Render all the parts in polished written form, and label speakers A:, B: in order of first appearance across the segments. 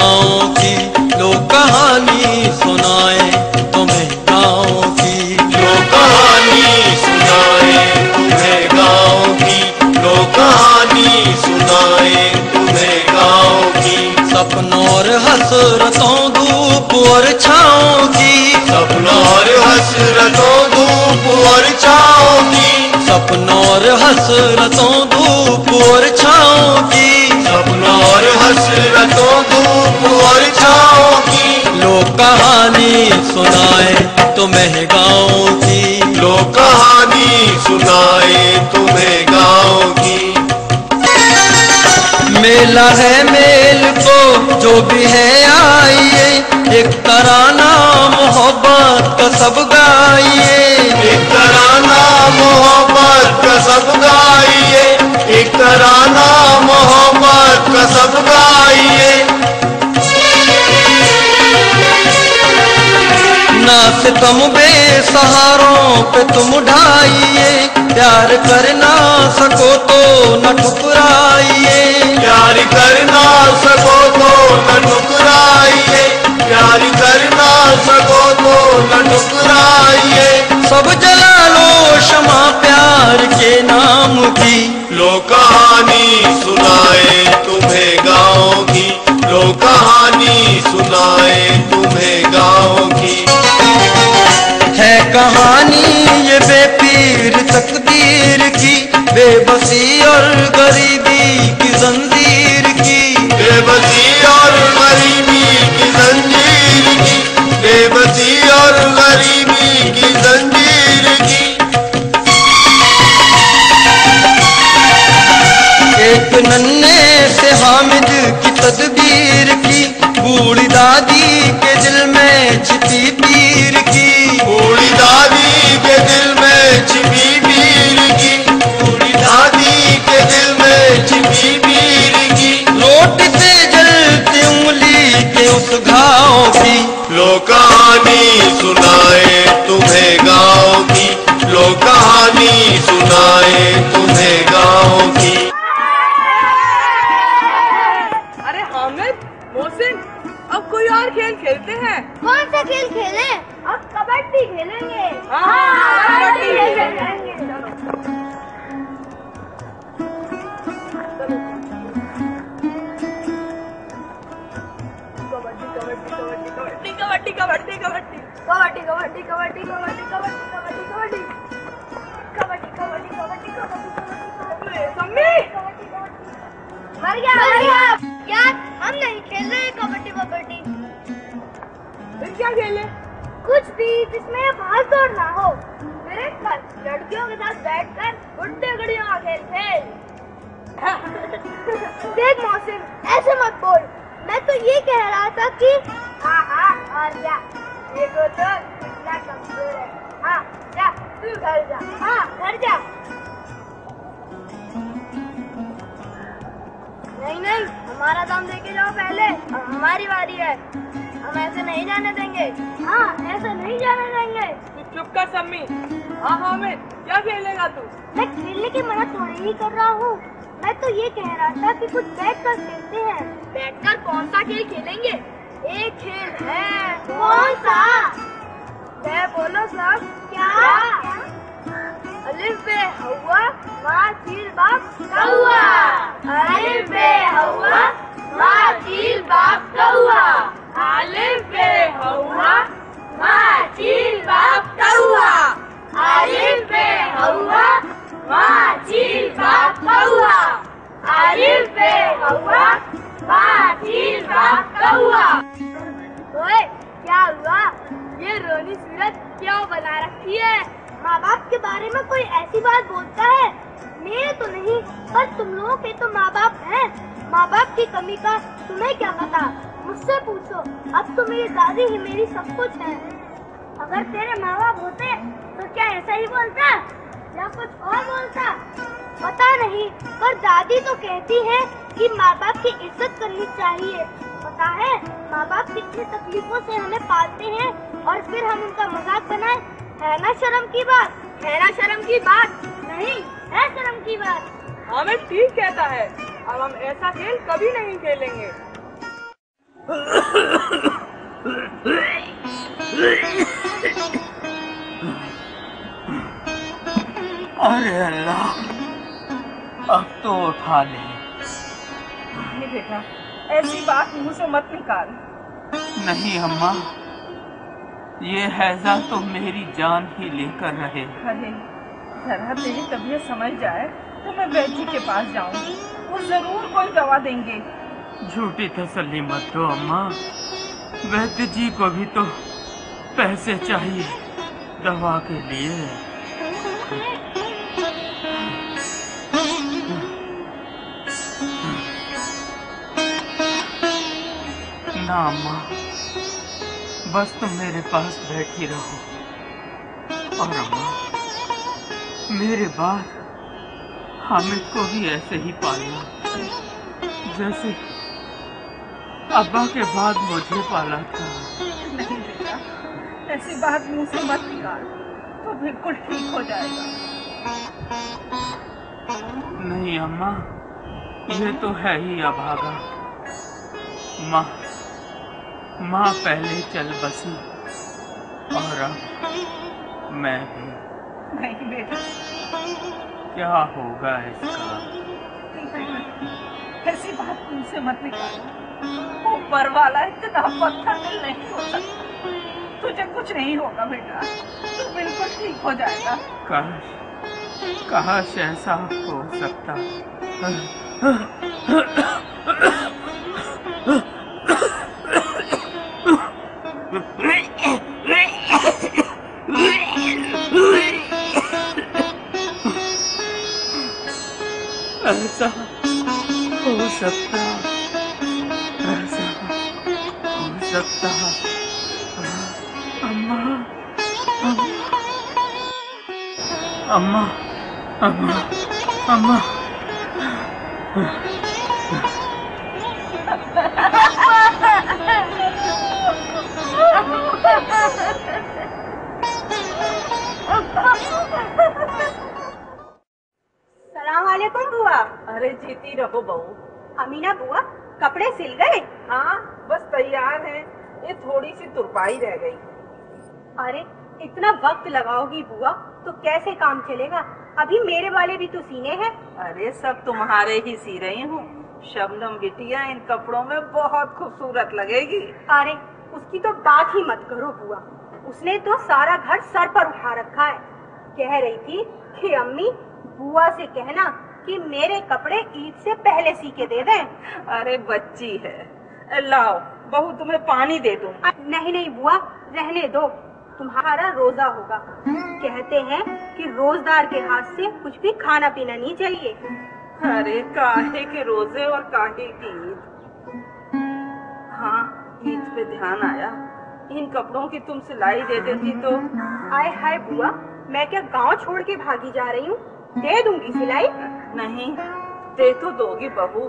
A: गाँव की लोग कहानी सुनाए तुम्हें, गाँव की
B: लोग कहानी सुनाए तुम्हें, गाँव की लोग कहानी सुनाए तुम्हें, गाँव की।
A: सपनों और हसरतों धूप और छाँव की,
B: सपनों और हसरतों धूप और छाँव की,
A: सपनों और हसरतों धूप और छाँव की,
B: सपनों और हसरतों धूप और छाँव की।
A: लोग कहानी सुनाए तुम्हें गाँव की,
B: लोग कहानी सुनाए तुम्हें, गाँव की।
A: मेला है मेल को जो भी है आइए, एक तराना मोहब्बत का सब गाइए,
B: एक तराना मोहब्बत का सब गाइए, एक तराना मोहब्बत का सब गाइए।
A: ना सितम बेसहारों पे तुम ढाइए, प्यार कर ना सको तो न ठुकराइए,
B: प्यार कर ना सको तो न ठुकराइए, प्यार कर ना सको तो न ठुकराइए।
A: सब जला लो क्षमा प्यार के नाम की,
B: लोग कहानी सुनाए तुम्हें गाँव की, लोग कहानी सुनाए तुम्हें, गाँव की।
A: है कहानी ये बेपीर तकदीर की, बेबसी और गरीबी की जंजीर की,
B: बेबसी और गरीबी की जंजीर की, बेबसी और गरीबी की जंजीर की।
A: एक नन्हे से हामिद की तदबीर की, बूढ़ी दादी के दिल में छिपी पीर की,
B: बूढ़ी दादी के दिल में छिपी पीर की, बूढ़ी दादी के दिल में छिपी पीर की।
A: रोट से जलती उंगली के उस घाव की,
B: लोग कहानी सुनाए तुम्हें गाँव की, लोग कहानी सुनाए तुम्हें, गाँव की।
C: अरे हामिद, मोहसिन, अब कोई और खेल खेलते हैं।
D: कौन सा खेल खेलें? अब कबड्डी खेलेंगे।
C: कबड्डी
D: खेलेंगे।
C: कबड्डी कबड्डी कबड्डी कबड्डी
D: कबड्डी कबड्डी कबड्डी कबड्डी कबड्डी कबड्डी कबड्डी कबड्डी कबड्डी कबड्डी
C: मम्मी
D: मर गया यार, हम नहीं खेल रहे कबड्डी कबड्डी।
C: फिर क्या खेले?
D: कुछ भी जिसमें भाग दौड़ ना हो। मेरे कल लड़कियों के साथ बैठकर गुड्डे गड़ियों का खेल खेल। देख मौसिम, ऐसे मत बोल, मैं तो ये कह रहा था कि हाँ और क्या, देखो तो कितना कमजोर है। हाँ जा, तू घर जा। हाँ घर जा। नहीं, हमारा दाम देके जाओ पहले, अब हमारी बारी है। हम ऐसे नहीं जाने देंगे। हाँ ऐसे नहीं जाने देंगे।
C: तू चुप कर सम्मी। हाँ हामिद, क्या खेलेगा तू?
D: मैं खेलने की मना थोड़ी ही कर रहा हूँ, मैं तो ये कह रहा था कि कुछ बैठकर खेलते हैं। बैठकर कौन सा खेल खेलेंगे? एक खेल है। कौन सा? मैं बोलो सब। क्या? अलिफ बे हवा माँ चील बाप कौआ। अलिफ बे हवा माँ चील बाप कौआ। अलिफ बे हवा माँ चील बाप कौआ। अलिफ बे हवा माँ चील बाप कौआ। अलिफ बे हवा माँ चील बाप कौआ। ओए क्या हुआ? ये रोनी सूरत क्यों बना रखी है? माँ बाप के बारे में कोई ऐसी बात बोलता है? मेरे तो नहीं, पर तुम लोगों के तो माँ बाप हैं। माँ बाप की कमी का तुम्हें क्या पता? मुझसे पूछो, अब तो मेरी दादी ही मेरी सब कुछ है। अगर तेरे माँ बाप होते तो क्या ऐसा ही बोलता या कुछ और बोलता? पता नहीं, पर दादी तो कहती है कि माँ बाप की इज्जत करनी चाहिए। पता है, माँ बाप कितनी तकलीफों से हमें पालते हैं और फिर हम उनका मजाक बनाए। है ना शर्म की बात? है ना शर्म की बात? नहीं है शर्म की बात।
C: हामिद ठीक कहता है, अब हम ऐसा खेल कभी नहीं खेलेंगे।
E: अरे अल्लाह, अब तो उठा ले।
C: नहीं बेटा, ऐसी बात मुंह से मत निकाल।
E: नहीं अम्मा, ये हैजा तो मेरी जान ही लेकर रहे।
C: अरे जरा तेरी तबीयत समझ जाए तो मैं वैद्य के पास जाऊंगी, वो जरूर कोई दवा देंगे।
E: झूठी तसल्ली मत दो अम्मा, वैद्य जी को भी तो पैसे चाहिए दवा के लिए। ना अम्मा, बस तुम मेरे पास बैठी रहो। और अम्मा, मेरे बाद हामिद को भी ऐसे ही पालना जैसे अब्बा के बाद मुझे पाला था।
C: नहीं बेटा, ऐसी बात मुंह से मत निकाल, तो बिल्कुल ठीक हो जाएगा।
E: नहीं अम्मा, ये तो है ही अभागा। माँ पहले चल बसी और अब मैं भी।
C: नहीं बेटा,
E: क्या होगा इसका?
C: ऐसी बात मुंह से मत निकाल। ऊपर वाला इतना पत्थर दिल नहीं हो सकता। तुझे कुछ नहीं होगा बेटा, तू बिल्कुल ठीक हो जाएगा।
E: काश ऐसा हो सकता। ऐसा हो सकता, ऐसा हो सकता। अम्मा, अम्मा, अम्मा, अम्मा,
D: सलामवालेकुम बुआ।
C: अरे जीती रहो बहू।
D: अमीना बुआ, कपड़े सिल गए?
C: हाँ, बस तैयार है, ये थोड़ी सी तुरपाई रह गई।
D: अरे इतना वक्त लगाओगी बुआ तो कैसे काम चलेगा? अभी मेरे वाले भी तो सीने हैं।
C: अरे सब तुम्हारे ही सी रही हूँ। शबनम बिटिया इन कपड़ों में बहुत खूबसूरत लगेगी।
D: अरे उसकी तो बात ही मत करो बुआ, उसने तो सारा घर सर पर उठा रखा है। कह रही थी कि अम्मी बुआ से कहना कि मेरे कपड़े ईद से पहले सी के दे दें।
C: अरे बच्ची है, लाओ बहू तुम्हें पानी दे दूं।
D: नहीं नहीं बुआ, रहने दो, तुम्हारा रोजा होगा। कहते हैं कि रोजदार के हाथ से कुछ भी खाना पीना नहीं चाहिए।
C: अरे काहे के रोजे और काहे की ईद। हाँ, ईद पे ध्यान आया, इन कपड़ों की तुम सिलाई दे देती तो।
D: आय हाय बुआ, मैं क्या गांव छोड़ के भागी जा रही हूँ? दे दूंगी सिलाई।
C: नहीं, दे तो दोगी बहू,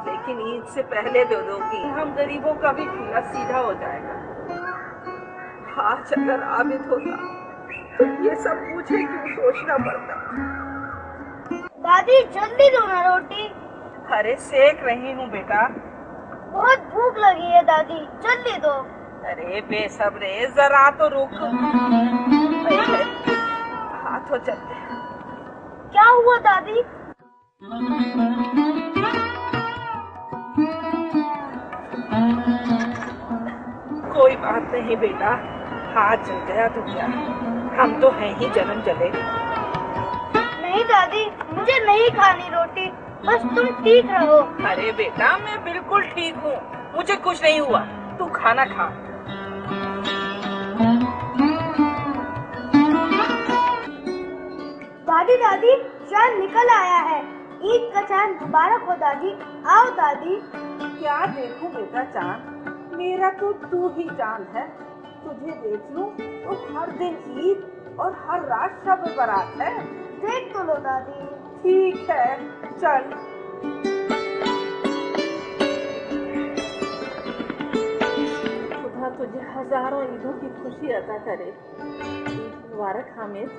C: लेकिन ईद से पहले दे दोगी। हम गरीबों का भी चूल्हा सीधा हो जाएगा। आज अगर आबिद होता तो ये सब पूछे क्यों सोचना पड़ता।
D: दादी जल्दी दो ना रोटी।
C: अरे सेक रही हूँ बेटा।
D: बहुत भूख लगी है दादी, जल्दी दो।
C: अरे बेसब्रे, जरा तो रुक। हाथों चलते।
D: क्या हुआ दादी?
C: कोई बात नहीं बेटा, हाथ जल गया तो क्या, हम तो हैं ही जन्म जले।
D: नहीं दादी, मुझे नहीं खानी रोटी, बस तुम ठीक रहो।
C: अरे बेटा, मैं बिल्कुल ठीक हूँ, मुझे कुछ नहीं हुआ, तू खाना खा।
D: दादी दादी, चांद निकल आया है। ईद का चांद मुबारक हो दादी। आओ दादी।
C: क्या देखूं बेटा चांद, मेरा तो तू ही चांद है। तुझे देख लूं तो हर दिन ईद और हर रात शब बारात है।
D: देख तो लो दादी।
C: ठीक है, चल। खुदा तुझे हजारों ईदों की खुशी अता करे। ईद मुबारक हामिद।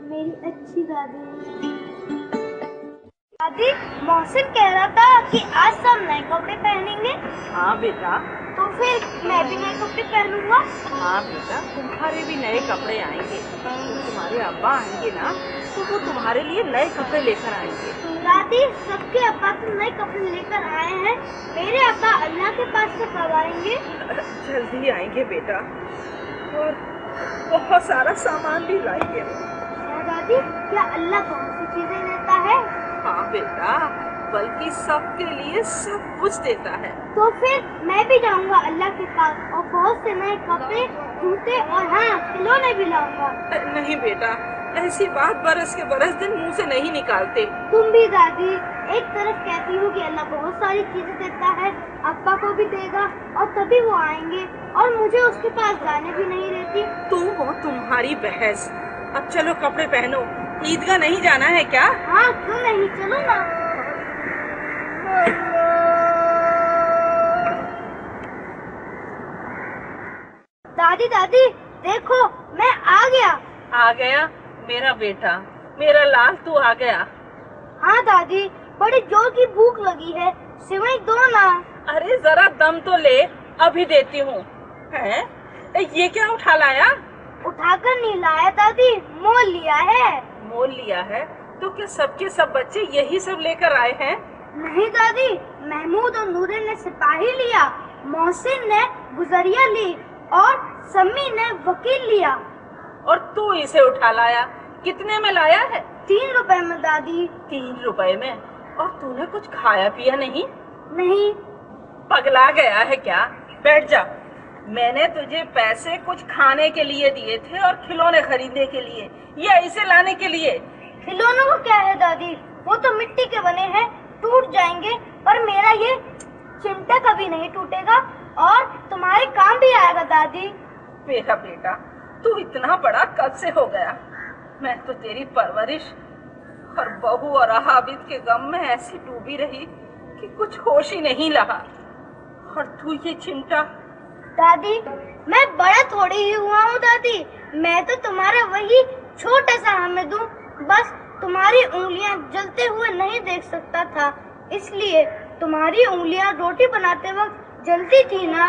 D: मेरी अच्छी दादी। दादी, मोहसिन कह रहा था कि आज सब नए कपड़े पहनेंगे।
C: हाँ बेटा।
D: तो फिर मैं भी नए कपड़े पहनूंगा।
C: हाँ बेटा, तुम्हारे भी नए कपड़े आएंगे। तो तुम्हारे अब्बा आएंगे ना, तो वो तुम्हारे लिए नए कपड़े लेकर आएंगे।
D: दादी, सबके अब्बा तो नए कपड़े लेकर आए हैं, मेरे अब्बा अल्लाह के पास से कब आएंगे?
C: जल्दी आएंगे बेटा, और बहुत सारा सामान भी लाएंगे।
D: दादी, क्या अल्लाह बहुत सी चीजें देता है?
C: हाँ बेटा, बल्कि सबके लिए सब कुछ देता है।
D: तो फिर मैं भी जाऊंगा अल्लाह के पास और बहुत से नए कपड़े, जूते और हाँ, खिलौने भी लाऊंगा।
C: नहीं बेटा, ऐसी बात बरस के बरस दिन मुंह से नहीं निकालते।
D: तुम भी दादी, एक तरफ कहती हो कि अल्लाह बहुत सारी चीजें देता है, अब्बा को भी देगा और तभी वो आएंगे, और मुझे उसके पास जाने भी नहीं देती।
C: तुम्हारी बहस। अब चलो कपड़े पहनो, ईदगाह नहीं जाना है क्या?
D: हाँ, क्यों नहीं, चलो ना। दादी दादी, देखो मैं आ गया।
C: आ गया मेरा बेटा, मेरा लाल, तू आ गया।
D: हाँ दादी, बड़ी जोर की भूख लगी है, सिवई दो ना।
C: अरे जरा दम तो ले, अभी देती हूँ। हैं? ये क्या उठा लाया?
D: उठाकर नहीं लाया दादी, मोल लिया है।
C: मोल लिया है? तो क्या सबके सब बच्चे यही सब लेकर आए हैं?
D: नहीं दादी, महमूद और नूरे ने सिपाही लिया, मोहसिन ने गुजरिया ली और सम्मी ने वकील लिया।
C: और तू इसे उठा लाया? कितने में लाया है?
D: 3 रुपए में दादी।
C: 3 रुपए में? और तूने कुछ खाया पिया नहीं?
D: नहीं।
C: पगला गया है क्या? बैठ जा। मैंने तुझे पैसे कुछ खाने के लिए दिए थे और खिलौने खरीदने के लिए, या इसे लाने के लिए?
D: खिलौनों को क्या है दादी, वो तो मिट्टी के बने हैं, टूट जाएंगे, पर मेरा ये चिमटा कभी नहीं टूटेगा और तुम्हारे काम भी आएगा दादी।
C: मेरा बेटा, तू इतना बड़ा कब से हो गया? मैं तो तेरी परवरिश और बहू और आबिद के गम में ऐसी डूबी रही कि कुछ होश ही नहीं रहा। और तू ये चिमटा?
D: दादी, मैं बड़ा थोड़ी ही हुआ हूँ दादी, मैं तो तुम्हारा वही छोटा सा हामिद हूँ, बस तुम्हारी उंगलियाँ जलते हुए नहीं देख सकता था, इसलिए तुम्हारी उंगलियाँ रोटी बनाते वक्त जलती थी ना।